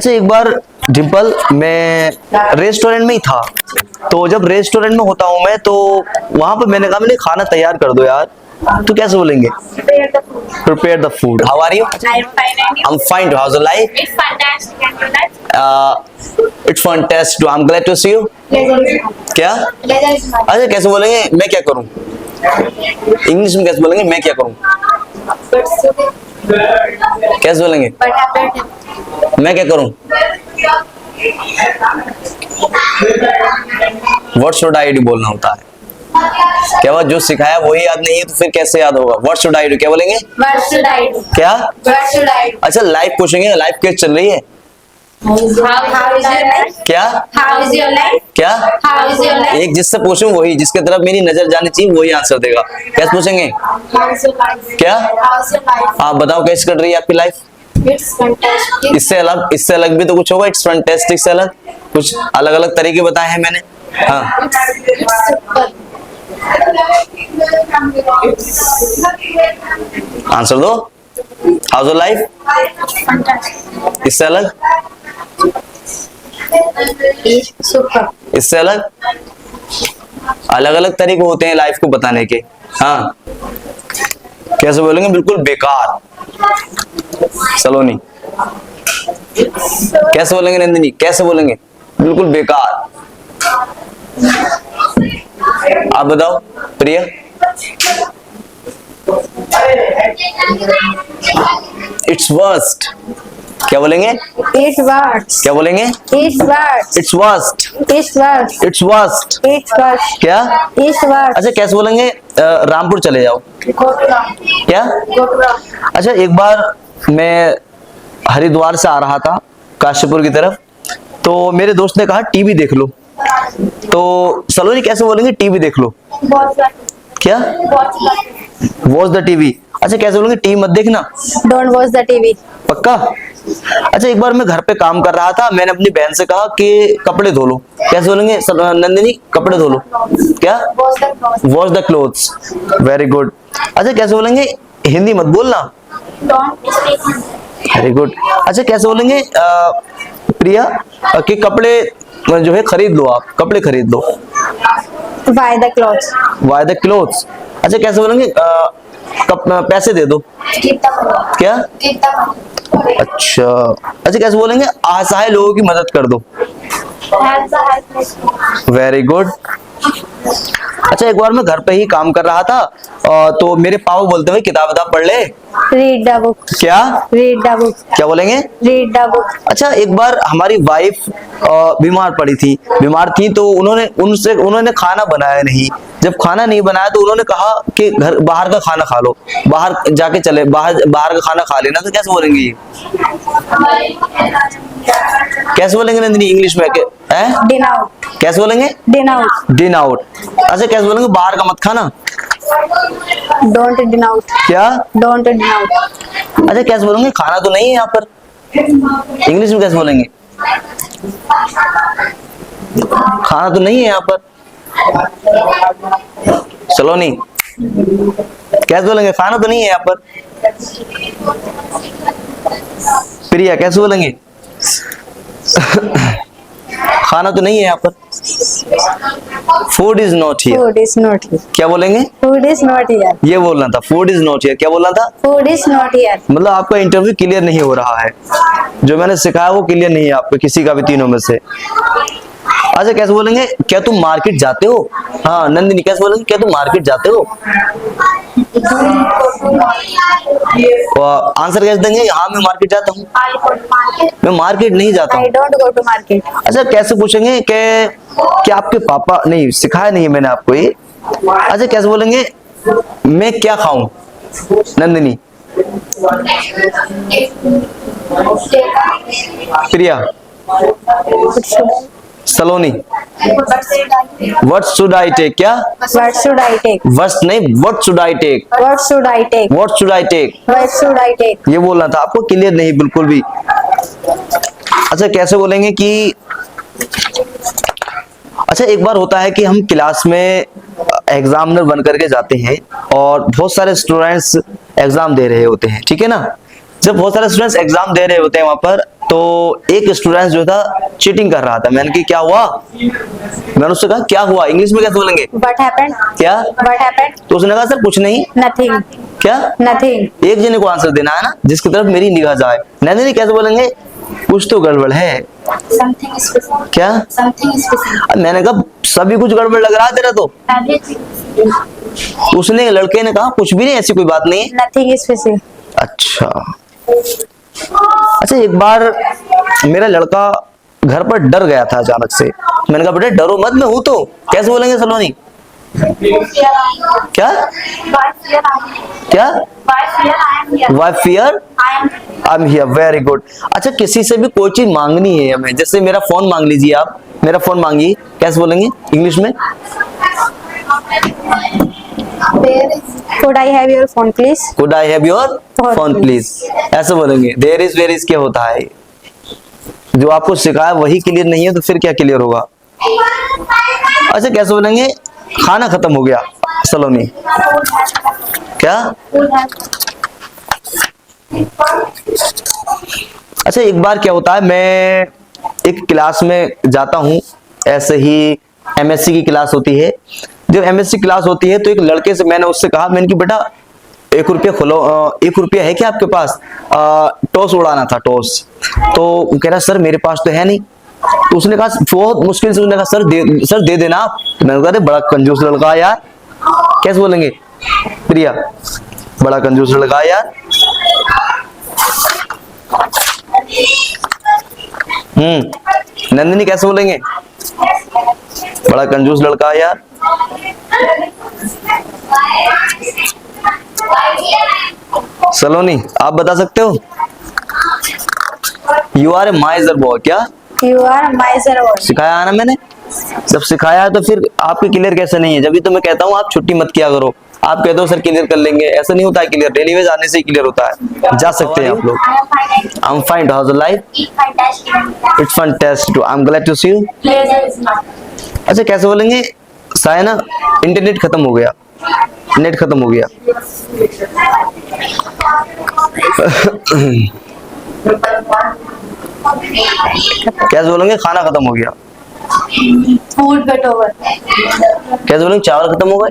अच्छा एक बार डिम्पल, मैं रेस्टोरेंट में ही था, तो जब रेस्टोरेंट में होता हूँ मैं तो वहां पर मैंने कहा मैंने खाना तैयार कर दो यार, तो कैसे बोलेंगे? Prepare the food. How are you? I'm fine and you? I'm fine too. How's your life? It's fantastic and your life? It's fantastic. I'm glad to see you. Pleasure is mine. क्या? Pleasure is mine. अच्छा कैसे बोलेंगे मैं क्या करूं? English में कैसे बोलेंगे मैं क्या करूं? कैसे बोलेंगे But happened. मैं क्या करूं? What should I do बोलना होता है। क्या बात, जो सिखाया वही याद नहीं है तो फिर कैसे याद होगा? What should I do क्या बोलेंगे? What should I do? क्या? What should I do? अच्छा लाइफ पूछेंगे, लाइफ कैसे चल रही है? How is your life? क्या? How is your life? क्या? How is your life? एक जिससे पूछूं वही, जिसके तरफ मेरी नजर जानी चाहिए वही आंसर देगा। कैसे पूछेंगे? How is your life? क्या? How is your life? आप बताओ कैसे कट रही है आपकी लाइफ? It's fantastic. इससे अलग भी तो कुछ होगा। इट्स फैंटास्टिक से अलग कुछ अलग अलग तरीके बताए हैं मैंने। हाँ It's super. आंसर दो। House your life? Fantastic. इससे अलग? It's super. इससे अलग? अलग अलग तरीके होते हैं लाइफ को बताने के। हाँ कैसे बोलेंगे? बिल्कुल बेकार। सलोनी कैसे बोलेंगे? नंदिनी कैसे बोलेंगे? बिल्कुल बेकार। आप बताओ प्रिया। इट्स वर्स्ट क्या बोलेंगे? It's worst. क्या बोलेंगे? It's worst. Its worst. It's worst. Its worst It's worst. क्या? It's worst. अच्छा कैसे बोलेंगे? रामपुर चले जाओ। Go to Ram. क्या? Go to Ram. अच्छा एक बार मैं हरिद्वार से आ रहा था काशीपुर की तरफ, तो मेरे दोस्त ने कहा टीवी देख लो, तो सलोनी कैसे बोलेंगे टीवी देख लो? Watch that. क्या? Watch that. Watch the TV. अच्छा कैसे बोलेंगे? टीवी मत देखना। Don't watch the TV. पक्का? अच्छा एक बार मैं घर पे काम कर रहा था, मैंने अपनी बहन से कहा कि कपड़े धो लो। कैसे बोलेंगे नंदिनी? कपड़े धो लो। क्या? Watch the clothes. Wash the clothes. Very good. अच्छा कैसे बोलेंगे? हिंदी मत बोलना। Don't speak. Very good. अच्छा कैसे बोलेंगे प्रिया कि कपड़े जो है खरीद लो, आप कपड़े खरीद लो। Buy the clothes. By the clothes. अच्छा कैसे बोलेंगे पैसे दे दो? Give the money. क्या? Give the money. अच्छा अच्छा कैसे बोलेंगे? असहाय लोगों की मदद कर दो। Help the helpless. Very good. अच्छा एक बार मैं घर पे ही काम कर रहा था, तो मेरे पापा बोलते हुए किताब पढ़ ले। Read the book. क्या? Read the book. क्या बोलेंगे? Read the book. अच्छा एक बार हमारी वाइफ बीमार थी तो उन्होंने खाना बनाया नहीं। जब खाना नहीं बनाया तो उन्होंने कहा कि बाहर का खाना खा लो, बाहर का खाना खा लेना। तो कैसे बोलेंगे ये? कैसे बोलेंगे नंदिनी इंग्लिश में? Din out. कैसे बोलेंगे? Din out. डिन आउट। अच्छा कैसे बोलेंगे? बाहर का मत खाना। Don't din out. क्या? Don't din out. अच्छा कैसे बोलेंगे? खाना तो नहीं है यहाँ पर। इंग्लिश में कैसे बोलेंगे? खाना तो नहीं है यहाँ पर। सलोनी कैसे बोलेंगे? खाना तो नहीं है यहाँ पर। प्रिया कैसे बोलेंगे? खाना तो नहीं है यहाँ पर। Food is not here. Food is not here. क्या बोलेंगे? Food is not here. ये बोलना था, फूड इज नॉट हियर। क्या बोलना था? Food is not here. मतलब आपका इंटरव्यू क्लियर नहीं हो रहा है, जो मैंने सिखाया वो क्लियर नहीं है आपको किसी का भी तीनों में से। अच्छा कैसे बोलेंगे? क्या तुम मार्केट जाते हो? हाँ नंदिनी कैसे बोलेंगे? क्या तुम मार्केट जाते हो? आंसर कैसे देंगे? हाँ मैं मार्केट जाता हूँ। I go to market. मैं मार्केट नहीं जाता I हूँ। don't go to market. अच्छा कैसे पूछेंगे कि आपके पापा नहीं सिखाया नहीं है मैंने आपको ये। अच्छा कैसे बोलेंगे? मैं क्या खाऊं? Nandini, Priya, Saloni. What should I take? क्या? What should I take? Worst नहीं, what should I take? What should I take? What should I take? What should I take? ये बोलना था आपको, क्लियर नहीं बिल्कुल भी। अच्छा कैसे बोलेंगे कि अच्छा एक बार होता है कि हम क्लास में एग्जामिनर बन करके जाते हैं और बहुत सारे स्टूडेंट्स एग्जाम दे रहे होते हैं, ठीक है ना। जब बहुत सारे स्टूडेंट्स एग्जाम दे रहे होते हैं वहां पर तो एक स्टूडेंट जो था चीटिंग कर रहा था। मैंने कि क्या हुआ, मैंने उससे कहा क्या हुआ, इंग्लिश में कैसे बोलेंगे, What happened? क्या, What happened? तो उसने कहा सर कुछ नहीं। Nothing. क्या, Nothing. एक जने को आंसर देना है ना जिसकी तरफ मेरी निगाह जाए। नहीं कैसे बोलेंगे, कुछ तो गड़बड़ है। Something is missing. क्या, Something is missing. अब मैंने कहा सभी कुछ गड़बड़ लग रहा है तेरा तो। Everything. उसने, लड़के ने कहा कुछ भी नहीं, ऐसी कोई बात नहीं है। Nothing is missing. अच्छा अच्छा, एक बार मेरा लड़का घर पर डर गया था अचानक से। मैंने कहा बेटा डरो मत, मैं हूं तो। कैसे बोलेंगे सलोनी, क्या क्या, why fear I am here, very good. अच्छा, किसी से भी कोई चीज मांगनी है हमें, जैसे मेरा फोन मांग लीजिए आप, मेरा फोन मांगिए, कैसे बोलेंगे इंग्लिश में, Could I have your phone, please? Could I have your Phone, phone please, ऐसे बोलेंगे। देयर इज वेयर इज क्या होता है, जो आपको सिखाया वही क्लियर नहीं है तो फिर क्या क्लियर होगा। अच्छा, कैसे बोलेंगे खाना खत्म हो गया सलोनी, क्या। अच्छा, एक बार क्या होता है, मैं एक क्लास में जाता हूँ, ऐसे ही एमएससी की क्लास होती है। जब एमएससी क्लास होती है तो एक लड़के से मैंने उससे कहा, मैंने कि बेटा 1 रुपया खोलो, 1 रुपया है क्या आपके पास, टॉस उड़ाना था, टॉस। तो वो कह रहा सर मेरे पास तो है नहीं। तो उसने कहा बहुत मुश्किल से, उसने कहा सर दे देना आप। तो मैंने कहा बड़ा कंजूस लड़का है यार, कैसे बोलेंगे प्रिया, बड़ा कंजूस लड़का है यार। नंदिनी कैसे बोलेंगे, बड़ा कंजूस लड़का है यार। सलोनी आप बता सकते हो, you are a miser boy, क्या You are miser boy. सिखाया है ना मैंने, जब सिखाया है तो फिर आपके क्लियर कैसे नहीं है। जब भी तो मैं कहता हूँ आप छुट्टी मत किया करो, आप कहते हो सर क्लियर कर लेंगे, ऐसा नहीं होता है क्लियर, डेली वेज आने से ही क्लियर होता है। जा सकते हैं आप लोग। I am fine, how is the life, it's fantastic, I am glad to see you. अच्छा, कैसे बोलेंगे सायना, इंटरनेट खत्म हो गया, नेट खत्म हो गया। कैसे बोलेंगे खाना खत्म हो गया, Food got over. कैसे बोलेंगे चावल खत्म हो गए।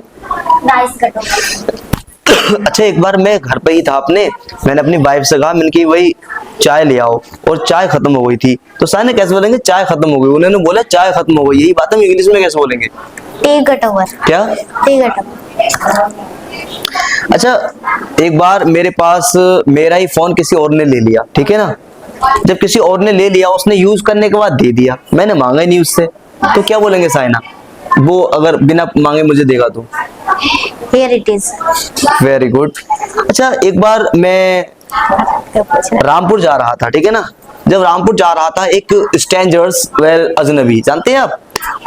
Rice got over. अच्छा, एक बार मैं घर पे ही था अपने, मैंने अपनी वाइफ से कहा, मैंने कि वही चाय ले आओ, और चाय खत्म हो गई थी। तो सायना कैसे बोलेंगे चाय खत्म हो गई, उन्होंने बोला चाय खत्म हो गई, यही बात हम इंग्लिश में कैसे बोलेंगे, Tea got over. क्या। Tea got over. अच्छा, एक बार मेरे पास मेरा ही फोन किसी और ने ले लिया, ठीक है ना। जब किसी और ने ले लिया, उसने यूज करने के बाद दे दिया, मैंने मांगा ही नहीं उससे, तो क्या बोलेंगे साइना, वो अगर बिना मांगे मुझे देगा तो। Here it is. Very good. अच्छा, एक बार मैं रामपुर जा रहा था, ठीक है ना। जब रामपुर जा रहा था, एक स्ट्रेंजर्स वेल अजनबी, जानते हैं आप,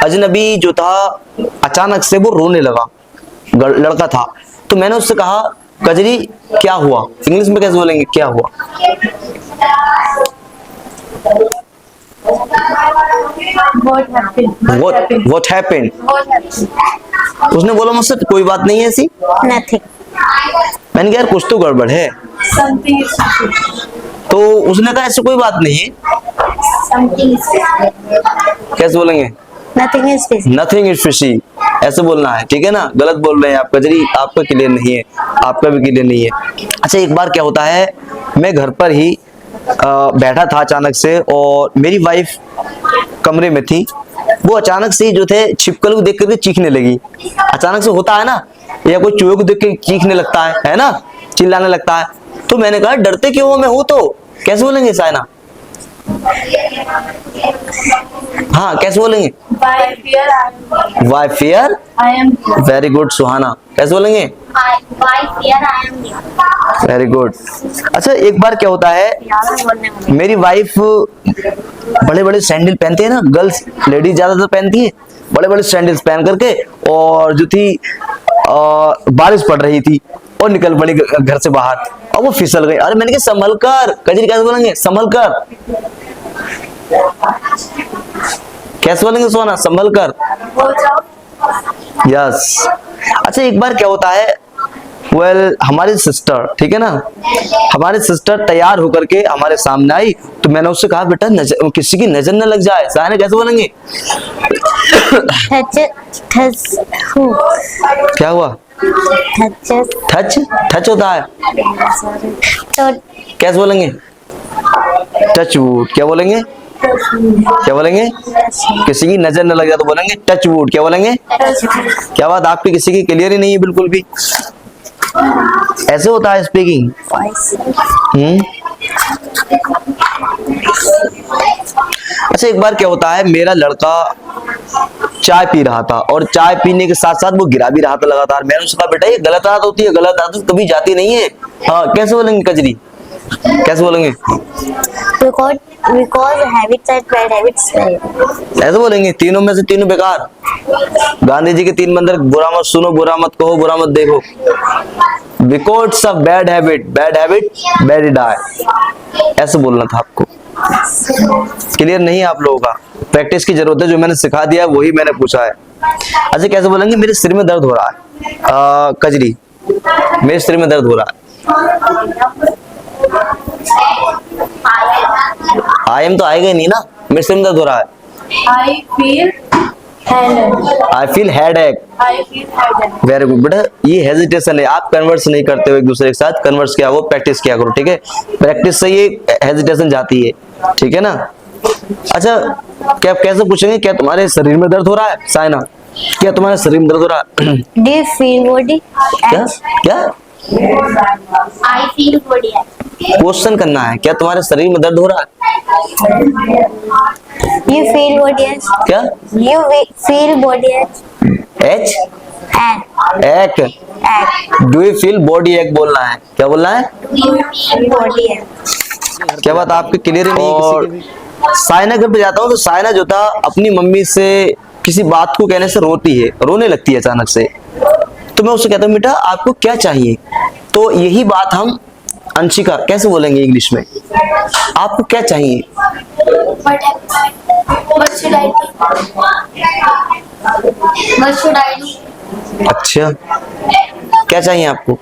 अजनबी जो था अचानक से वो रोने लगा, लड़का था। तो मैंने उससे कहा कजरी क्या हुआ, इंग्लिश में कैसे बोलेंगे क्या हुआ, What happened? what happened? What happened? उसने बोला मुझसे कोई बात नहीं है ऐसी। Nothing. मैंने कहा यार कुछ तो गड़बड़ है। Something is missing. तो उसने कहा ऐसी कोई बात नहीं है, Something is missing. कैसे बोलेंगे, Nothing is missing. Nothing is fishy, ऐसे बोलना है, ठीक है ना। गलत बोल रहे हैं आप कजरी, आपका क्लियर नहीं है, आपका भी क्लियर नहीं है। अच्छा, एक बार क्या होता है, मैं घर पर ही बैठा था अचानक से, और मेरी वाइफ कमरे में थी। वो अचानक से जो थे छिपकली को देख करके चीखने लगी। अचानक से होता है ना, या कोई चूहे को देख के चीखने लगता है ना, चिल्लाने लगता है। तो मैंने कहा डरते क्यों हो, मैं हूं तो। कैसे बोलेंगे साइना, हाँ कैसे बोलेंगे, By fear I am. Why fear, I am. Very good Suhana, कैसे बोलेंगे, By fear I am. Very good. अच्छा, एक बार क्या होता है, यार बोलने में. मेरी वाइफ बड़े बड़े सैंडल पहनते हैं ना, गर्ल्स लेडीज ज्यादातर पहनती है बड़े बड़े सैंडल्स पहन करके, और जो थी बारिश पड़ रही थी और निकल पड़ी घर से बाहर, और वो फिसल गई। अरे मैंने कहा संभल कर, कजरी कैसे बोलेंगे संभल कर, कैसे बोलेंगे सोना, संभल कर, हो जाओ. यस। अच्छा, एक बार क्या होता है, वेल हमारी सिस्टर, ठीक है ना, हमारी सिस्टर तैयार होकर के हमारे सामने आई तो मैंने उससे कहा बेटा किसी की नजर न लग जाए। सायना कैसे बोलेंगे? क्या हुआ? टच टच होता है, कैसे बोलेंगे? Touch wood. क्या बोलेंगे? क्या बोलेंगे? किसी की नजर न लग जाए तो बोलेंगे टच वुड। क्या बोलेंगे? क्या बात, आपकी किसी की क्लियर ही नहीं है बिल्कुल भी। ऐसे होता है स्पीकिंग। अच्छा, एक बार क्या होता है, मेरा लड़का चाय पी रहा था और चाय पीने के साथ साथ वो गिरा भी रहा था लगातार। मैंने उससे कहा बेटा ये गलत आदत होती है, गलत आदत कभी जाती नहीं है। हाँ, कैसे बोलेंगे कजरी? कैसे बोलेंगे? Because habits are bad habits. ऐसे बोलेंगे तीनों में से तीनों बेकार। गांधी जी के 3 मंत्र, बुरा मत सुनो, बुरा मत कहो, बुरा मत देखो। Because of bad habit, bad die. ऐसे बोलना था आपको। क्लियर नहीं है आप लोगों का? प्रैक्टिस की जरूरत है, जो मैंने सिखा दिया है वही मैंने पूछा है। अच्छा, कैसे बोलेंगे? मेरे सिर में दर्द हो रहा है। कजरी, मेरे सिर में दर्द हो रहा है। आई एम तो आएगा नहीं ना, मेरे सिर में दर्द हो रहा है। I feel headache. Very good बेटा, ये हेजिटेशन है, आप कन्वर्स नहीं करते हो एक दूसरे के साथ। कन्वर्स क्या हो, प्रैक्टिस किया करो, ठीक है? प्रैक्टिस से ये हेजिटेशन जाती है, ठीक है ना? अच्छा, क्या कैसे पूछेंगे? क्या तुम्हारे शरीर में दर्द हो रहा है? सायना, क्या तुम्हारे शरीर में दर्द हो रहा है? Do you feel body? क्या क्या I feel body. क्वेश्चन करना है, क्या तुम्हारे शरीर में दर्द हो रहा है? You feel body. क्या? You feel body. H And एक। डू यू फील बॉडी एक बोलना है। क्या बोलना है? you feel body. क्या बात, आपके क्लियर ही नहीं है किसी के भी? सायना घर पे जाता हूँ तो सायना जो था अपनी मम्मी से किसी बात को कहने से रोती है, रोने लगती है अचानक से। तो मैं उससे कहता हूँ बेटा आपको क्या चाहिए? तो यही बात हम अंशिका कैसे बोलेंगे इंग्लिश में? आपको क्या चाहिए? What should I do? What should I do? अच्छा, क्या चाहिए आपको?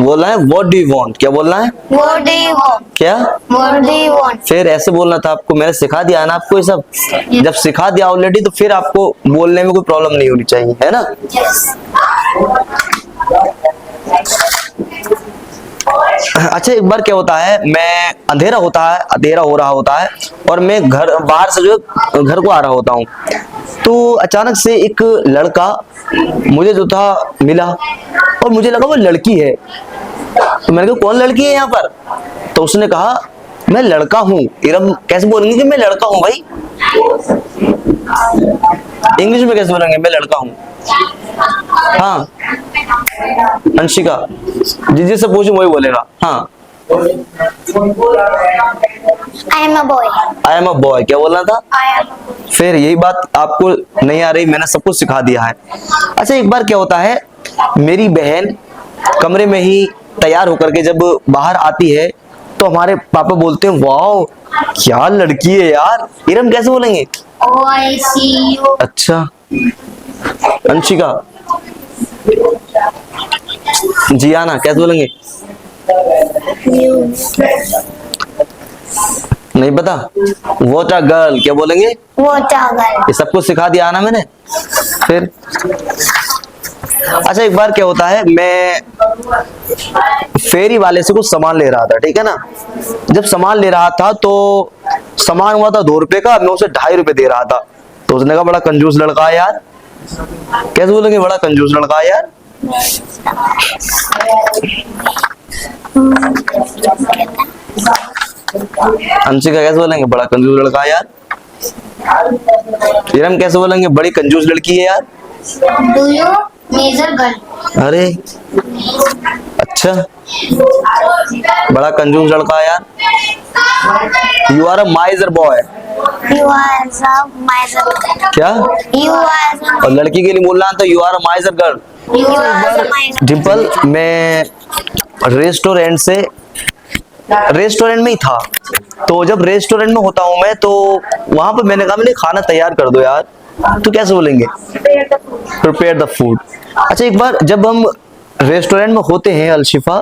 बोलना है व्हाट डू यू वांट। क्या बोलना है? What do you want? क्या? What do you want? फिर ऐसे बोलना था आपको, मैंने सिखा दिया ना आपको ये सब। जब सिखा दिया ऑलरेडी तो फिर आपको बोलने में कोई प्रॉब्लम नहीं होनी चाहिए, है ना? Yes. अच्छा, एक बार क्या होता है, मैं अंधेरा हो रहा होता है और मैं बाहर से जो घर को आ रहा होता हूँ तो अचानक से एक लड़का मुझे जो था मिला और मुझे लगा वो लड़की है। तो मैंने कहा कौन लड़की है यहाँ पर? तो उसने कहा मैं लड़का हूँ। इरम कैसे बोलेंगे कि मैं लड़का हूँ भाई? इंग्लिश में कैसे बोलेंगे मैं लड़का हूँ? हाँ अंशिका, जिससे पूछूं वही बोलेगा। हाँ, I am a boy. I am a boy. क्या बोलना था? I am a boy. फिर यही बात आपको नहीं आ रही, मैंने सब कुछ सिखा दिया है। अच्छा, एक बार क्या होता है, मेरी बहन कमरे में ही तैयार होकर के जब बाहर आती है तो हमारे पापा बोलते हैं वाओ क्या लड़की है यार। इरम कैसे बोलेंगे? Oh, I see you. अच्छा, अंशिका, जियाना कैसे बोलेंगे? You. नहीं पता? What a girl. क्या बोलेंगे? What a girl. ये सब कुछ सिखा दिया ना मैंने। फिर अच्छा, एक बार क्या होता है, मैं फेरी वाले से कुछ सामान ले रहा था, ठीक है ना? जब सामान ले रहा था तो सामान हुआ था 2 रुपए का, मैं उसे 2.5 रुपए दे रहा था। तो उसने कहा बड़ा कंजूस लड़का है यार। कैसे बोलेंगे? बड़ा कंजूस लड़का है यार। अंशिका कैसे बोलेंगे? बड़ा कंजूस लड़का है यार। इरम कैसे बोलेंगे? बड़ी कंजूस लड़की है यार। Do you measure girl? अरे अच्छा, बड़ा कंजूस लड़का है यार। You are a miser boy. You are a miser. क्या? You are a. और लड़की के लिए बोलना तो you are a miser girl. You are a miser. Dimple, मैं रेस्टोरेंट में ही था। तो जब रेस्टोरेंट में होता हूँ मैं तो वहां पर मैंने कहा मैंने खाना तैयार कर दो यार। तो कैसे बोलेंगे? Prepare the food. Prepare the food. अच्छा, एक बार जब हम रेस्टोरेंट में होते हैं अलशिफा,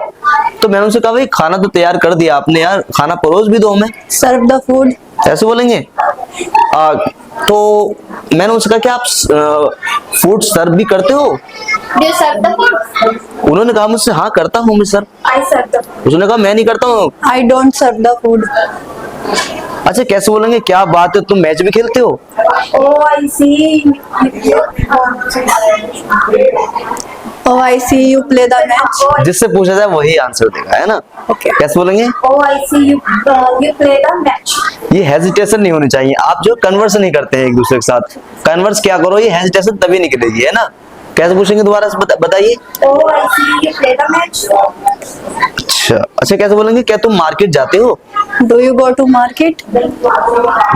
तो मैंने उनसे कहा भाई खाना तो तैयार कर दिया आपने यार, खाना परोस भी दो हमें, Serve the food. ऐसे बोलेंगे। तो मैंने उनसे कहा कि आप फूड सर्व भी करते हो? Do you serve the food? उन्होंने कहा मुझसे हाँ करता हूँ मैं sir. I serve the food. उसने कहा मैं नहीं करता हूँ। I don't serve the food. अच्छा, कैसे बोलेंगे? क्या बात है, तुम मैच भी खेलते हो? Oh, I see. Oh, I see you play the match. जिससे पूछा जाए वही आंसर देगा, है ना? Okay. कैसे बोलेंगे? Oh, I see you play the match. ये हेजिटेशन नहीं होनी चाहिए। आप जो कन्वर्स नहीं करते हैं एक दूसरे के साथ, कन्वर्स क्या करो, ये हेजिटेशन तभी निकलेगी, है ना? कैसे पूछेंगे दोबारा से बताइए। Oh, I see you play the match. अच्छा, कैसे बोलेंगे? क्या तुम मार्केट जाते हो? Do you go to market?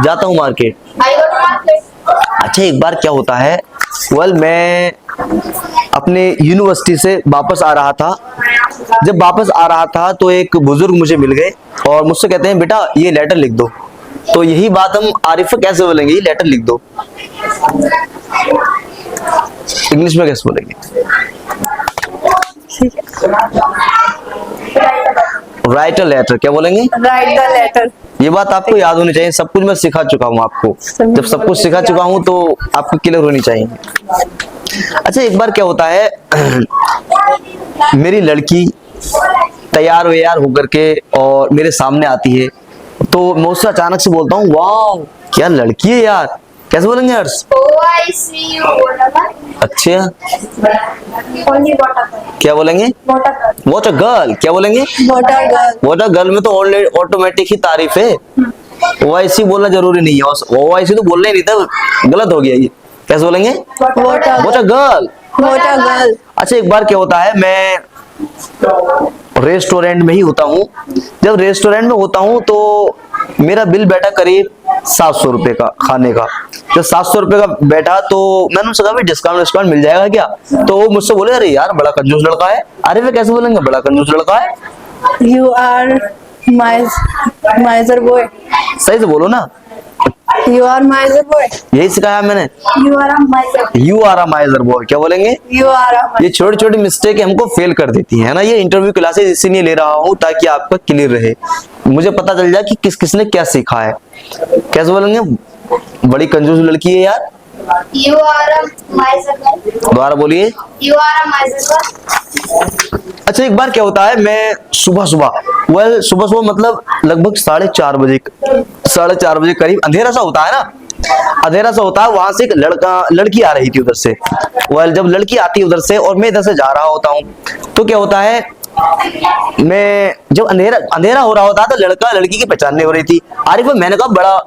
जाता हूँ market. I go to market. अच्छा, एक बार क्या होता है, मैं अपने यूनिवर्सिटी से वापस आ रहा था। जब वापस आ रहा था तो एक बुजुर्ग मुझे मिल गए और मुझसे कहते हैं बेटा ये लेटर लिख दो। तो यही बात हम आरिफा कैसे बोलेंगे? ये लेटर लिख दो, इंग्लिश में कैसे बोलेंगे? Write a letter. क्या बोलेंगे? Write the letter. ये बात आपको याद होनी चाहिए। सब कुछ मैं सिखा चुका हूँ आपको। जब सब कुछ सिखा चुका हूँ तो आपको क्लियर होनी चाहिए। अच्छा, एक बार क्या होता है, मेरी लड़की तैयार व्यार होकर के और मेरे सामने आती है, तो मैं उससे अचानक से बोलता हूँ वाह क्या लड़की है यार। कैसे बोलेंगे हर्ष? Oh, I see you watermelon. अच्छा, Only watermelon. क्या बोलेंगे? Watermelon. What a girl. क्या बोलेंगे? Watermelon. व्हाट अ गर्ल में तो ऑटोमेटिक ही तारीफ है, ओआईसी बोलना जरूरी नहीं है। ओआईसी तो बोलना ही नहीं था, गलत हो गया ये। कैसे बोलेंगे? What a girl. Watermelon. अच्छा, एक बार क्या होता है, मैं रेस्टोरेंट में ही होता हूँ। जब रेस्टोरेंट में होता हूँ तो मेरा बिल बैठा करीब 700 रुपए का खाने का। जब 700 रुपए का बैठा तो मैंने उससे कहा भाई डिस्काउंट मिल जाएगा क्या? तो वो मुझसे बोले अरे यार बड़ा कंजूस लड़का है। अरे वे कैसे बोलेंगे? बड़ा कंजूस लड़का है। You are miser boy. सही से बोलो ना, You are miser boy. यही सिखाया मैंने। You are a miser. You are a miser boy. क्या बोलेंगे? You are a miser. ये छोटी छोटी मिस्टेक हमको फेल कर देती है ना। ये इंटरव्यू क्लासेस इसीलिए ले रहा हूँ ताकि आपका क्लियर रहे, मुझे पता चल जाए कि किस किसने क्या सीखा है। कैसे बोलेंगे? बड़ी कंजूस लड़की है यार। You are a miser boy. दोबारा बोलिए। You are a miser boy. अच्छा, एक बार क्या होता है, मैं सुबह सुबह मतलब लगभग 4:30 बजे करीब अंधेरा सा होता है ना, अंधेरा सा होता है। वहां से एक लड़की आ रही थी उधर से। जब लड़की आती है उधर से और मैं इधर से जा रहा होता हूँ, तो क्या होता है, मैं जब अंधेरा हो रहा होता तो लड़का लड़की की पहचान नहीं हो रही थी। आरिफ मैंने कहा बड़ा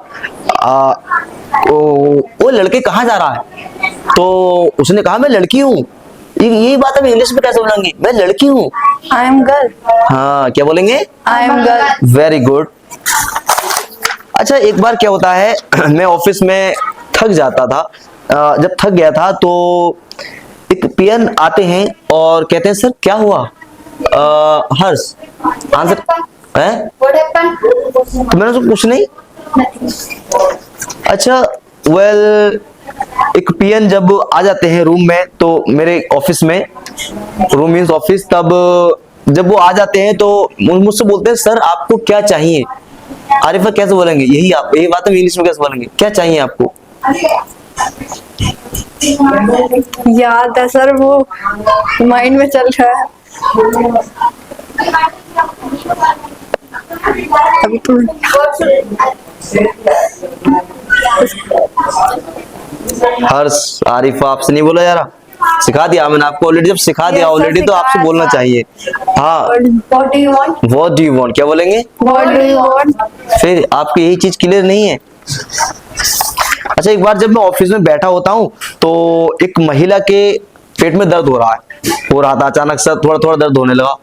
वो लड़के कहाँ जा रहा है? तो उसने कहा मैं लड़की हूँ। यही बात हम इंग्लिश में कैसे बोलेंगे? मैं लड़की हूँ। I am girl. हाँ, क्या बोलेंगे? I am girl. Very good. अच्छा, एक बार क्या होता है, मैं ऑफिस में थक जाता था। जब थक गया था तो एक पीएन आते हैं और कहते हैं सर क्या हुआ? हर्ष आंसर है। What happened? तो मैंने उसको कुछ नहीं। अच्छा, एक पीएन जब आ जाते हैं रूम में, तो मेरे ऑफिस में, रूम मीन्स ऑफिस, तब जब वो आ जाते हैं तो मुझसे बोलते हैं सर आपको क्या चाहिए? आरिफा कैसे बोलेंगे? यही बात हम इंग्लिश में कैसे बोलेंगे? क्या चाहिए आपको? याद है सर, वो माइंड में चल रहा है अभी तो। हर्ष, आरिफा आपसे नहीं बोला जा रहा? सिखा दिया मैंने आपको ऑलरेडी। जब सिखा दिया ऑलरेडी तो आपसे बोलना चाहिए। हाँ, What do you want? What do you want. क्या बोलेंगे? What do you want? फिर आपकी यही चीज क्लियर नहीं है। अच्छा, एक बार जब मैं ऑफिस में बैठा होता हूँ तो एक महिला के पेट में दर्द हो रहा था। अचानक से थोड़ा दर्द होने लगा,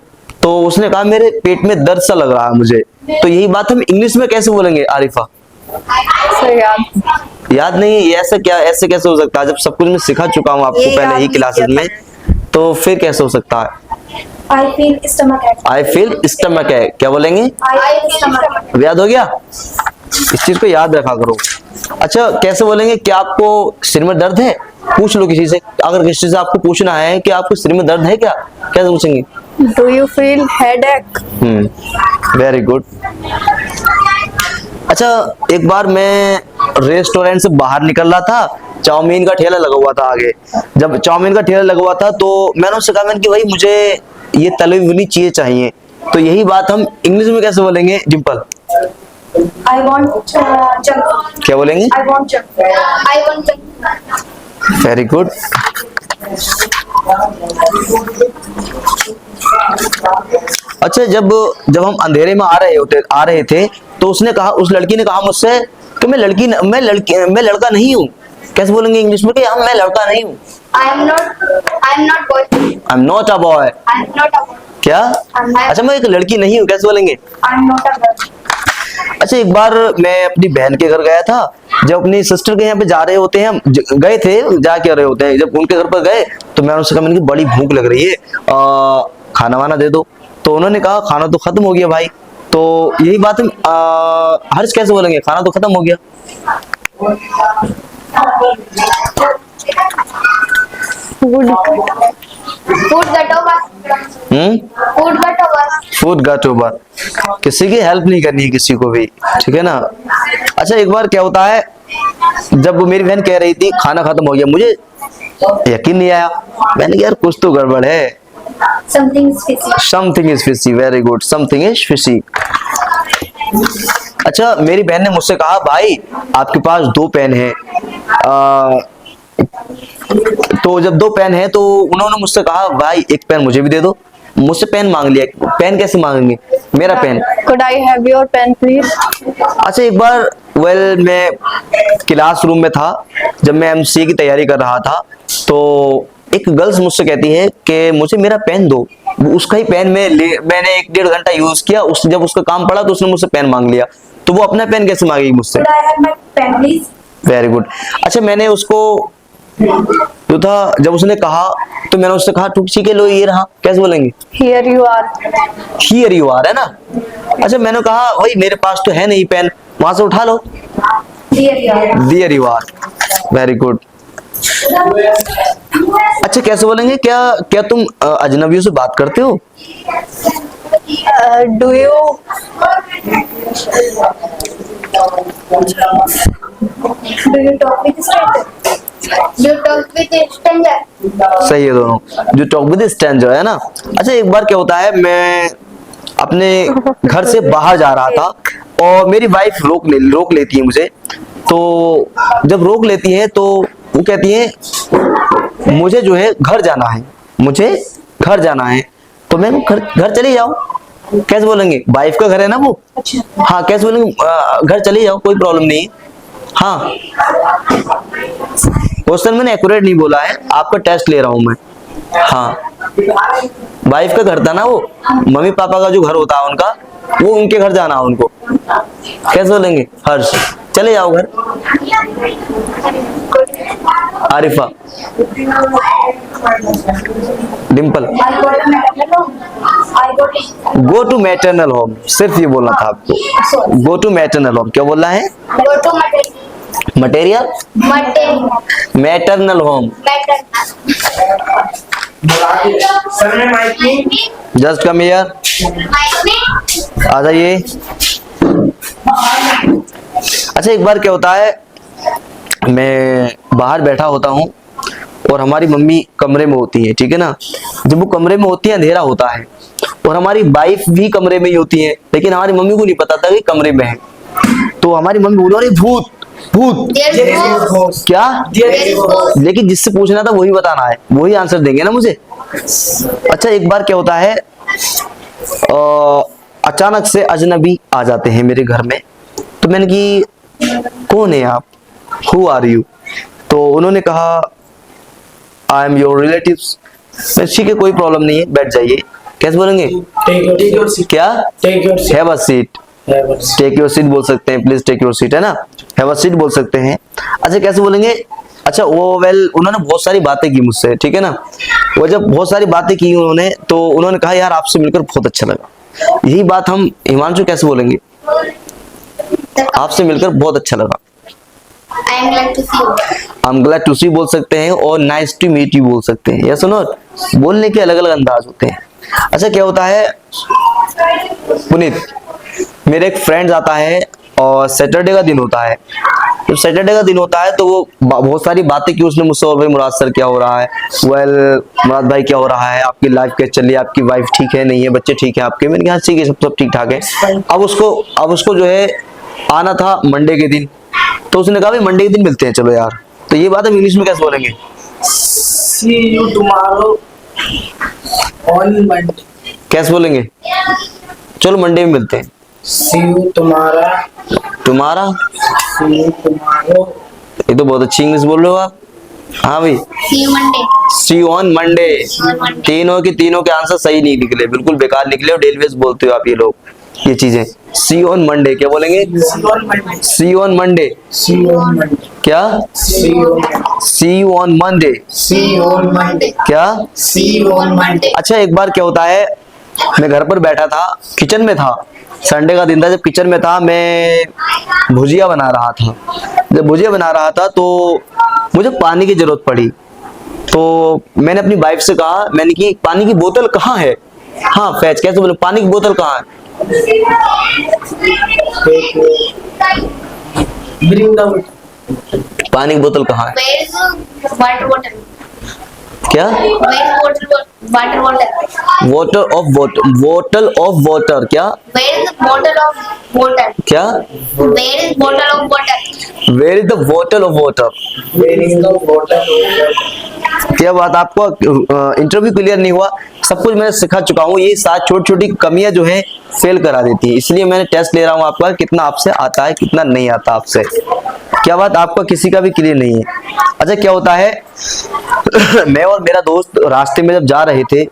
तो उसने कहा मेरे पेट में दर्द सा लग रहा है मुझे। तो यही बात हम इंग्लिश में कैसे बोलेंगे आरिफा? सर याद नहीं है? ऐसे कैसे हो सकता है? जब सब कुछ मैं सिखा चुका हूँ आपको पहले ही क्लासेस में, तो फिर कैसे हो सकता है? I feel stomach ache. I feel stomach है। क्या बोलेंगे? I feel stomach ache. याद हो गया? इस चीज को याद रखा करो। अच्छा कैसे बोलेंगे, क्या आपको सिर में दर्द है? पूछ लो किसी से, अगर किसी से आपको पूछना है कि आपको सिर में दर्द है क्या, कैसे पूछेंगे? Do you feel headache? Very good. अच्छा एक बार मैं रेस्टोरेंट से बाहर निकल रहा था, चाउमीन का ठेला लगा हुआ था आगे। जब चाउमीन का ठेला लगा हुआ था तो मैंने उससे कहा, मैंने कि भाई मुझे ये तली हुई चीजें चाहिए। तो यही बात हम इंग्लिश में कैसे बोलेंगे डिम्पल? I want junk. क्या बोलेंगे? I want junk. I want junk. Very good. अच्छा जब हम अंधेरे में आ रहे थे तो उसने कहा, उस लड़की ने कहा मुझसे कि मैं लड़का नहीं हूँ। कैसे बोलेंगे इंग्लिश में कि हम मैं लड़का नहीं हूँ? I am not boy. I'm not a boy. I am not a boy. क्या? I'm not- अच्छा मैं एक लड़की नहीं हूँ, कैसे बोलेंगे? I am not a girl. अच्छा एक बार मैं अपनी बहन के घर गया था, जब अपनी सिस्टर के यहाँ पे जा रहे होते हैं, हम गए थे, जा के रहे होते हैं, जब उनके घर पर गए तो मैंने उससे कहा, मैंने बड़ी भूख लग रही है, खाना वाना दे दो। तो उन्होंने कहा खाना तो खत्म हो गया भाई। तो यही बात हम हर्ष कैसे बोलेंगे, खाना तो खत्म हो गया? Food got over. Food got over. Food got over. किसी की हेल्प नहीं करनी है किसी को भी, ठीक है ना। अच्छा एक बार क्या होता है, जब मेरी बहन कह रही थी खाना खत्म हो गया, मुझे यकीन नहीं आया। मैंने कहा यार कुछ तो गड़बड़ है। Something is fishy. Something is fishy. Very good, something is fishy. अच्छा मेरी बहन ने मुझसे कहा, भाई आपके पास 2 पेन है। तो जब 2 पेन है तो उन्होंने मुझसे कहा, भाई एक पेन मुझे भी दे दो। मुझसे पेन मांग लिया। पेन कैसे मांगेंगे? मेरा pen. Could I have your pen, please? अच्छा एक बार मैं क्लासरूम में था, जब मैं एमसीए की तैयारी कर रहा था, तो एक गर्ल्स मुझसे कहती है कि मुझे मेरा पेन दो। उसका ही पेन मैंने 1-1.5 घंटा यूज किया। जब उसका काम पड़ा तो उसने मुझसे पेन मांग लिया। तो वो अपना पेन कैसे मांगेगी मुझसे? Could I have my pen, please? Very good. अच्छा मैंने उसको जो था, जब उसने कहा तो मैंने उससे कहा, ठीक है लो ये रहा। कैसे बोलेंगे? Here you are. Here you are, है ना। अच्छा मैंने कहा भाई मेरे पास तो है नहीं पेन, वहां से उठा लो। Here you are. There you are. Very good. अच्छा कैसे बोलेंगे, क्या तुम अजनबियों से बात करते हो? Do you? Do you talk with stranger? Do you talk with stranger? सही है दोनों। जो टॉक विद स्ट्रेंजर, है ना। अच्छा एक बार क्या होता है, मैं अपने घर से बाहर जा रहा था और मेरी वाइफ रोक लेती है मुझे। तो जब रोक लेती है तो वो कहती है, मुझे जो है घर जाना है, मुझे घर जाना है। तो मैं घर चले जाओ। कैसे बोलेंगे? वाइफ का घर है ना वो। अच्छा। हाँ कैसे बोलेंगे? घर चले जाओ, कोई प्रॉब्लम नहीं है। हाँ क्वेश्चन मैंने एक्यूरेट नहीं बोला है, आपका टेस्ट ले रहा हूं मैं। हाँ वाइफ का घर था ना वो, मम्मी पापा का जो घर होता है उनका, वो उनके घर जाना है उनको। कैसे बोलेंगे? हर्ष चले जाओ घर। Arifa, Dimple, go to maternal home. सिर्फ ये बोलना था आपको, गो टू मैटरनल होम। क्या बोलना है? Go to material maternal. Maternal home. Sir में माइक में जस्ट कम हियर, आ जाइए। अच्छा एक बार क्या होता है, मैं बाहर बैठा होता हूँ और हमारी मम्मी कमरे में होती है, ठीक है ना। जब वो कमरे में होती है अंधेरा होता है और हमारी वाइफ भी कमरे में ही होती है, लेकिन हमारी मम्मी को नहीं पता था कि कमरे में है। तो हमारी मम्मी बोलो, अरे भूत भूत। क्या? लेकिन जिससे पूछना था वही बताना है, वही आंसर देंगे ना मुझे। अच्छा एक बार क्या होता है, अचानक से अजनबी आ जाते हैं मेरे घर में। तो मैंने कि कौन है आप, हु आर यू? तो उन्होंने कहा, आई एम योर रिलेटिव्स। ठीक है कोई प्रॉब्लम नहीं है, बैठ जाइए। कैसे बोलेंगे? Take your seat. क्या? Take your seat. Have a seat. Take your seat बोल सकते हैं, प्लीज टेक योर सीट, है ना। हैव अ सीट बोल सकते हैं। अच्छा कैसे बोलेंगे? अच्छा उन्होंने बहुत सारी बातें की मुझसे, ठीक है ना। वो जब बहुत सारी बातें की उन्होंने, तो उन्होंने कहा यार आपसे मिलकर बहुत अच्छा लगा। यही बात हम हिमांशु कैसे बोलेंगे? आपसे मिलकर बहुत अच्छा लगा। I am glad to see you. I am glad to see बोल सकते हैं और नाइस टू मीट यू बोल सकते हैं। यस और नो, बोलने के अलग अलग अंदाज होते हैं। अच्छा क्या होता है पुनीत, मेरे एक फ्रेंड आता है और सैटरडे का दिन होता है। जब सैटरडे का दिन होता है तो वो बहुत सारी बातें की उसने मुझसे, और भाई मुराद सर क्या हो रहा है, वेल मुराद भाई क्या हो रहा है, आपकी लाइफ कैसे चल रही है, आपकी वाइफ ठीक है नहीं है, बच्चे ठीक है आपके। मैंने कहा ठीक है, सब ठीक ठाक है। अब उसको जो है आना था मंडे के दिन, तो उसने कहा भाई मंडे के दिन मिलते हैं चलो यार। तो ये बात हम इंग्लिश में कैसे बोलेंगे? See you tomorrow on Monday. कैसे बोलेंगे? चलो मंडे में मिलते हैं। See you tomorrow. तुम्हारा, See you tomorrow. ये तो बहुत अच्छी इंग्लिश बोल रहे हो आप। हाँ भाई, See you Monday. See you on Monday. on Monday. तीनों के आंसर सही नहीं निकले, बिल्कुल बेकार निकले, और डेली बेस बोलते हो आप ये लोग ये चीजें। सी यू ऑन मंडे क्या बोलेंगे? See you on Monday. See you on Monday. See you on Monday. क्या? See you on Monday. See you on Monday. See you on Monday. क्या? See you on Monday. अच्छा एक बार क्या होता है, मैं घर पर बैठा था, किचन में था, संडे का दिन था, जब किचन में था मैं भुजिया बना रहा था। जब भुजिया बना रहा था तो मुझे पानी की जरूरत पड़ी, तो मैंने अपनी वाइफ से कहा, मैंने कि पानी की बोतल कहाँ है? हाँ फैज, कैसे बोले पानी की बोतल कहाँ है? Bring the water. पानी की बोतल कहाँ है? Where is the water bottle? क्या? Where is water bottle? Water of water, बोतल ऑफ वाटर। क्या? Where is the bottle of water? क्या? Where is bottle of water? Where is the बोतल of water? Where is the water? क्या बात, आपको interview clear नहीं हुआ? सब कुछ मैंने सिखा चुका हूँ, ये सात छोटी छोटी कमियां जो है फेल करा देती है, इसलिए मैंने टेस्ट ले रहा हूँ आपका, कितना आपसे आता है कितना नहीं आता आपसे। क्या बात, आपका किसी का भी क्लियर नहीं है? अच्छा क्या होता है मैं और मेरा दोस्त रास्ते में जब जा रहे थे,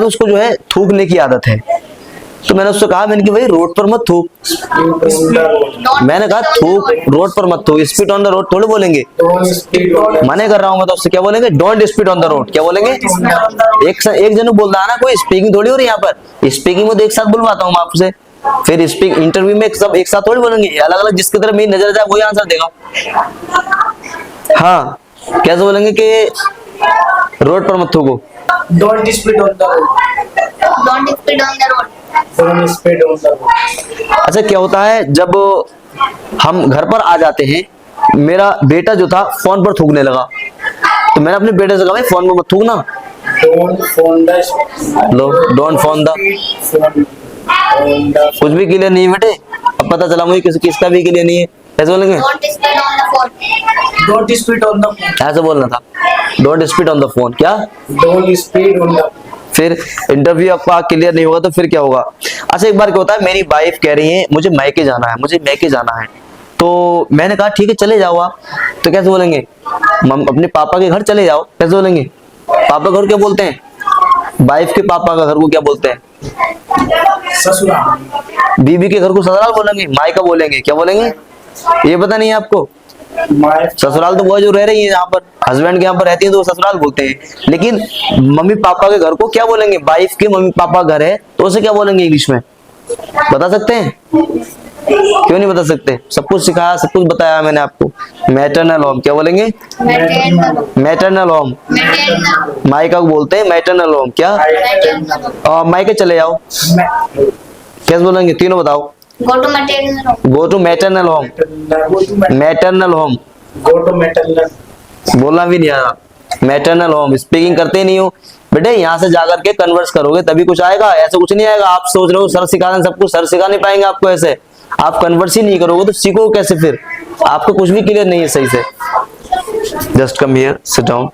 उसको जो है थूकने की आदत है, तो मैंने उससे कहा, मैंने कि भाई रोड पर मत थूक। Don't मैंने कहा थूक रोड पर मत थूक, स्पीड ऑन द रोड थोड़ी बोलेंगे, Don't speed on the मने कर रहा हूँ मैं, तो उससे क्या बोलेंगे? Don't speed on the road. क्या बोलेंगे? एक जन बोल रहा है ना, कोई स्पीकिंग थोड़ी हो रही है यहाँ पर, स्पीकिंग में तो एक साथ बुलवाता हूँ मैं आपसे, फिर स्पीक इंटरव्यू में सब एक साथ थोड़ी बोलेंगे, अलग अलग, जिसकी तरफ मेरी नजर जाए वही आंसर देगा। हाँ कैसे बोलेंगे कि रोड पर मत थूको? Don't speed on the road. Don't speed on the road. Don't speed on the road. अच्छा क्या होता है, जब हम घर पर आ जाते हैं, मेरा बेटा जो था फोन पर थूकने लगा, तो मैंने अपने बेटे से कहा भाई फोन पर मत थूकना। Don't phone the. Low don't phone the, Phone on the. कुछ भी क्लियर नहीं है बेटे, अब पता चला मुझे किसका भी क्लियर नहीं है। कैसे बोलेंगे? Don't speed on the phone. Don't speed on the phone. ऐसे बोलना था, don't speed on the phone. क्या? Don't speed on the. फिर इंटरव्यू आपका क्लियर नहीं होगा तो फिर क्या होगा? अच्छा एक बार क्या होता है, मेरी वाइफ कह रही है मुझे मैके जाना है, तो मैंने कहा ठीक है चले जाओ आप। तो कैसे बोलेंगे? अपने पापा के घर चले जाओ। कैसे बोलेंगे? पापा घर क्या बोलते हैं? वाइफ के पापा का घर को क्या बोलते हैं? ससुराल। बीबी के घर को ससुराल बोलेंगे, मायका बोलेंगे। क्या बोलेंगे? ये पता नहीं है आपको? ससुराल तो वो जो रह रही है यहाँ पर, हस्बैंड के यहाँ पर रहती है तो वो ससुराल बोलते हैं, लेकिन मम्मी पापा के घर को क्या बोलेंगे? वाइफ के मम्मी पापा घर है तो उसे क्या बोलेंगे इंग्लिश में? बता सकते हैं? क्यों नहीं बता सकते? सब कुछ सिखाया, सब कुछ बताया मैंने आपको। मैटरनल होम क्या बोलेंगे? Maternal. Maternal home. Maternal. मायका को बोलते हैं मैटरनल होम। क्या? Maternal. मायके चले जाओ। कैसे बोलेंगे? तीनों बताओ। Go to maternal home. Go to maternal home. Maternal home बोलना भी नहीं आ रहा। मैटरनल होम स्पीकिंग करते नहीं हो बेटे, यहाँ से जाकर के कन्वर्स करोगे तभी कुछ आएगा, ऐसे कुछ नहीं आएगा। आप सोच रहे हो सर सिखा दें सब कुछ, सर सिखा नहीं पाएंगे आपको ऐसे। आप कन्वर्स ही नहीं करोगे तो सीखो कैसे? फिर आपको कुछ भी क्लियर नहीं है सही से। Just come here, sit down.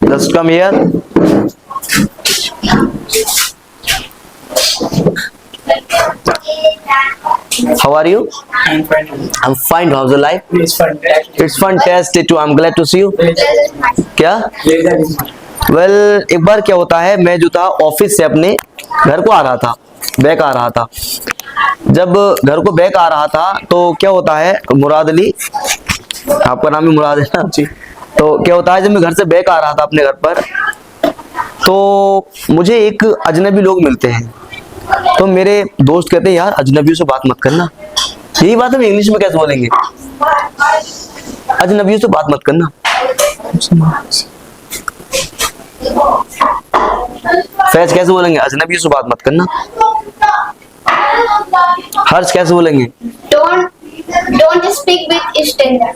Just come here. How are you? I'm fine. I'm fine. How's your life? It's fantastic. It's fantastic too. I'm glad to see you. क्या? Pleasure is mine. वेल एक बार क्या होता है, मैं जो था office से अपने घर को आ रहा था, बैक आ रहा था। जब घर को बैक आ रहा था तो क्या होता है, मुराद अली, आपका नाम ही मुराद है ना जी? तो क्या होता है, जब मैं घर से बैक आ रहा था अपने घर पर, तो मुझे एक अजनबी लोग मिलते हैं, तो मेरे दोस्त कहते हैं यार अजनबियों से बात मत करना। यही बात हम इंग्लिश में कैसे बोलेंगे? अजनबियों से बात मत करना। फैज कैसे बोलेंगे? अजनबियों से बात मत करना। हर्ष कैसे बोलेंगे? Don't speak with stranger.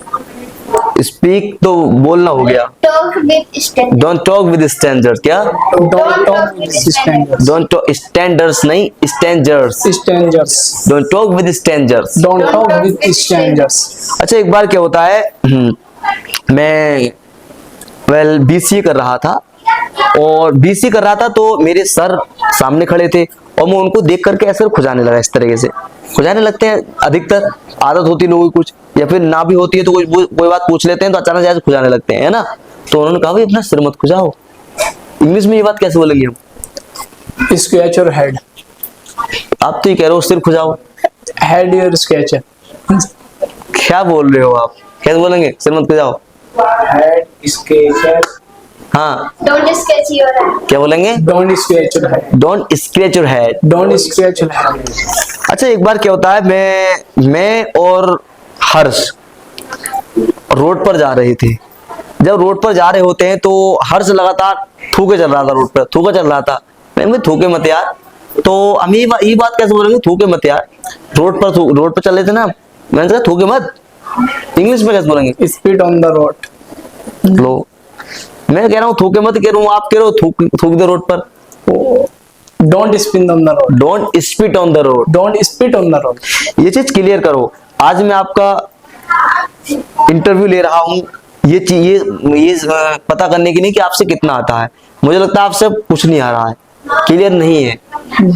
Speak तो बोलना हो गया। Talk with stranger. Don't talk with strangers. क्या? Don't talk with strangers. Don't talk standers नहीं, strangers. Strangers. Don't talk with strangers. Don't talk with strangers. अच्छा, एक बार क्या होता है, मैं बीसीए कर रहा था, और बीसी कर रहा था तो मेरे सर सामने खड़े थे और मैं उनको देख करके ऐसे खुजाने लगा। इस तरीके से खुजाने लगते हैं, अधिकतर आदत होती है लोगों की कुछ, या फिर ना भी होती है तो कोई बात पूछ लेते हैं तो अचानक से ऐसे खुजाने लगते हैं, है ना। तो उन्होंने कहा भाई अपना सिर मत खुजाओ। इंग्लिश में ये बात कैसे बोलेंगे हम? Scratch your head. आप तो ये कह रहे हो सिर खुजाओ, Head your scratcher. क्या बोल रहे हो आप? कैसे बोलेंगे सिर मत खुजाओ? Head scratcher. हाँ, Don't scratch your head. क्या बोलेंगे? Don't scratch your head. Don't scratch your head. Don't scratch your head. अच्छा, एक बार क्या होता है, मैं और हर्ष रोड पर जा रहे थे। जब रोड पर जा रहे होते हैं तो हर्ष लगातार थूके चल रहा था, रोड पर थूका चल रहा था। मैं थूके मत यार। तो हम ये बात कैसे बोलेंगे? थूके मत यार। रोड पर चल रहे थे ना, मैंने कहा थूके मत। इंग्लिश में कैसे बोलेंगे? Spit on the road. लो, मैं कह रहा हूँ थूके मत, कह रहा हूँ आप कह रहे हो थूक दे रोड पर। Don't spit on the road. Don't spit on the road. Don't spit on the road. ये चीज क्लियर करो। आज मैं आपका इंटरव्यू ले रहा हूँ ये पता करने के लिए कि आपसे कितना आता है। मुझे लगता है आपसे कुछ नहीं आ रहा है, क्लियर नहीं है।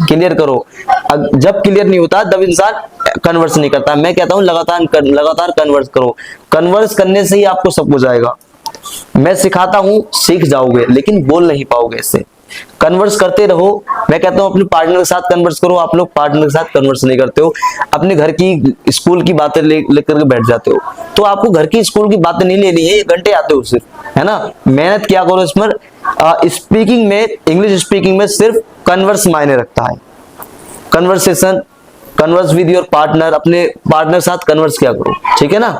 क्लियर करो। जब क्लियर नहीं होता तब इंसान कन्वर्स नहीं करता। मैं कहता हूँ लगातार कन्वर्स करो। कन्वर्स करने से ही आपको सब कुछ आएगा। मैं सिखाता हूँ, सीख जाओगे, लेकिन बोल नहीं पाओगे इससे। कन्वर्स करते रहो। मैं कहता हूँ अपने पार्टनर के साथ कन्वर्स करो। आप लोग पार्टनर के साथ कन्वर्स नहीं करते हो, अपने घर की स्कूल की बातें लेकर के बैठ जाते हो। तो आपको घर की स्कूल की बातें नहीं लेनी है, 1 घंटे आते हो सिर्फ, है ना। मेहनत क्या करो इस पर। स्पीकिंग में, इंग्लिश स्पीकिंग में सिर्फ कन्वर्स मायने रखता है। Conversation, converse with your partner, अपने पार्टनर के साथ कन्वर्स क्या करो, ठीक है ना।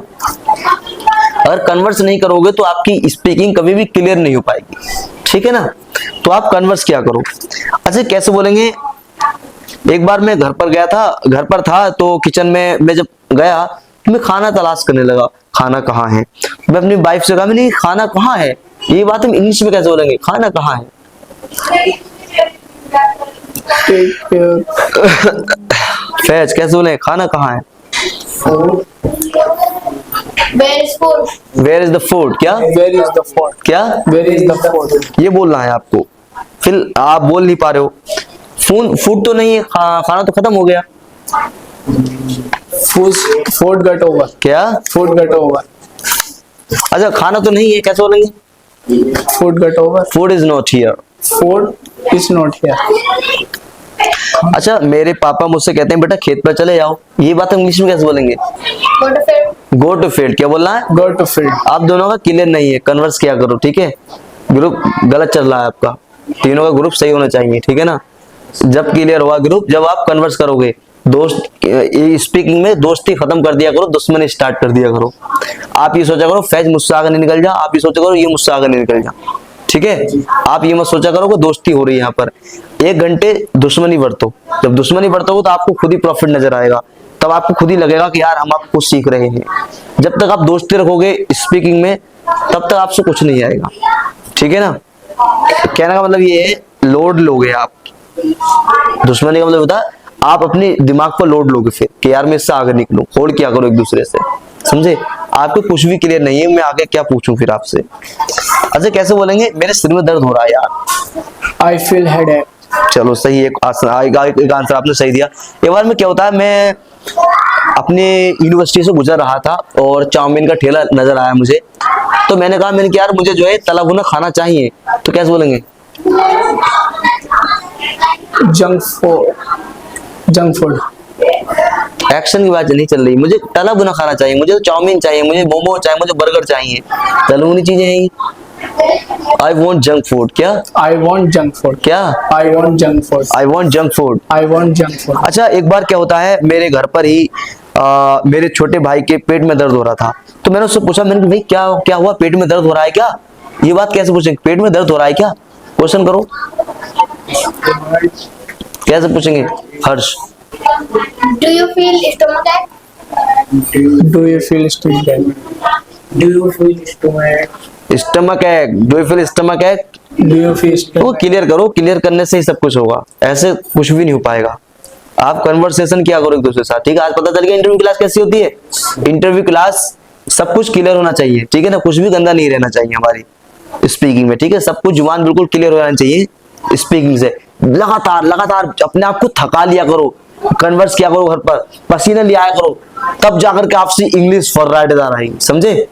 अगर कन्वर्स नहीं करोगे तो आपकी स्पीकिंग कभी भी क्लियर नहीं हो पाएगी, ठीक है ना। तो आप कन्वर्स क्या करो। अच्छा, कैसे बोलेंगे? एक बार मैं घर पर था तो किचन में मैं जब गया तो मैं खाना तलाश करने लगा, खाना कहाँ है। मैं अपनी वाइफ से कहा, मैंने खाना कहाँ है। ये बात हम इंग्लिश में कैसे बोलेंगे? खाना कहाँ है? Take your फैज कैसे बोले खाना कहाँ है? food. Where is food? Where is the food? क्या? Where is the food? क्या Where is the food? ये बोलना है आपको। फिर आप बोल नहीं पा रहे हो। फूड तो नहीं है, खाना तो खत्म हो गया। Food got over. क्या? Food got over. अच्छा, खाना तो नहीं है, कैसे बोलेंगे? Food got over. Food is not here. Food is not here. अच्छा, मेरे पापा मुझसे कहते हैं बेटा खेत पर चले जाओ। ये बात हम इंग्लिश में कैसे बोलेंगे? Go to field. Go to field. क्या बोलना है? Go to field. आप दोनों का क्लियर नहीं है, कन्वर्स क्या करो, ठीक है। ग्रुप गलत चल रहा है आपका, तीनों का ग्रुप सही होना चाहिए, ठीक है ना। जब क्लियर हुआ ग्रुप, जब आप कन्वर्स करोगे। दोस्त स्पीकिंग में दोस्ती खत्म कर दिया करो, दुश्मनी स्टार्ट कर दिया करो। आप ये सोचा करो फैज मुझसे आगे नहीं निकल जा, आप ये सोचा करो ये मुझसे आगे नहीं निकल जा, ठीक है। आप ये मत सोचा करो कि दोस्ती हो रही है यहाँ पर। 1 घंटे दुश्मनी बरतो। जब दुश्मनी बरतोगे तो आपको खुद ही प्रॉफिट नजर आएगा, तब आपको खुद ही लगेगा कि यार हम आपको सीख रहे हैं। जब तक आप दोस्ती रखोगे स्पीकिंग में, तब तक आपसे कुछ नहीं आएगा, ठीक है ना। कहने का मतलब ये है, लोड लोगे आप। दुश्मनी का मतलब होता है आप अपने दिमाग पर लोड लोगे फिर कि यार मैं इससे आगे निकलूं। होल्ड क्या करो एक दूसरे से, समझे। आपको कुछ भी क्लियर नहीं है, मैं आगे क्या पूछूं फिर आपसे। अच्छा, कैसे बोलेंगे? मेरे सिर में दर्द हो रहा है यार। I feel headache. चलो सही, एक आंसर आपने सही दिया। एक बार में क्या होता है, मैं अपने यूनिवर्सिटी से गुजर रहा था और चाउमीन का ठेला नजर आया मुझे। तो मैंने कहा यार मुझे जो है तला भुना खाना चाहिए। तो कैसे बोलेंगे? Junk food. एक्शन की बात नहीं चल रही, मुझे तला भुना खाना चाहिए, मुझे चाउमीन चाहिए, मुझे मोमो चाहिए, मुझे बर्गर चाहिए, तली भुनी चीजें हैं। I want junk food. क्या? I want junk food. क्या? I want junk food. I want junk food. I want junk food. अच्छा, एक बार क्या होता है, मेरे घर पर ही मेरे छोटे भाई के पेट में दर्द हो रहा था, तो मैंने उससे पूछा, मैंने कहा भाई क्या क्या हुआ, पेट में दर्द हो रहा है क्या? ये बात कैसे पूछेंगे, पेट में दर्द हो रहा है क्या? क्वेश्चन करो, कैसे पूछेंगे हर्ष? Do you feel stomachache? Do you feel stomach? Do you feel stomach? Stomach एक, डू यू फील स्टमक एक? Do you feel तो stomach? क्लियर करो, क्लियर करने से ही सब कुछ होगा, ऐसे कुछ भी नहीं हो पाएगा। आप कन्वर्सेशन किया करो एक दूसरे के साथ, ठीक है? आज पता चल गया इंटरव्यू क्लास कैसी होती है। इंटरव्यू क्लास सब कुछ क्लियर होना चाहिए, ठीक है ना? कुछ भी गंदा नहीं रहना चाहिए हमारी स्पीकिंग में, ठीक है? सब कुछ जुबान बिल्कुल क्लियर होना चाहिए स्पीकिंग से। लगातार लगातार अपने आप को थका लिया करो, कन्वर्स किया करो, घर पर पसीना लिया करो, तब जाकर के आपसे इंग्लिश फर्राइट आ रही, समझे?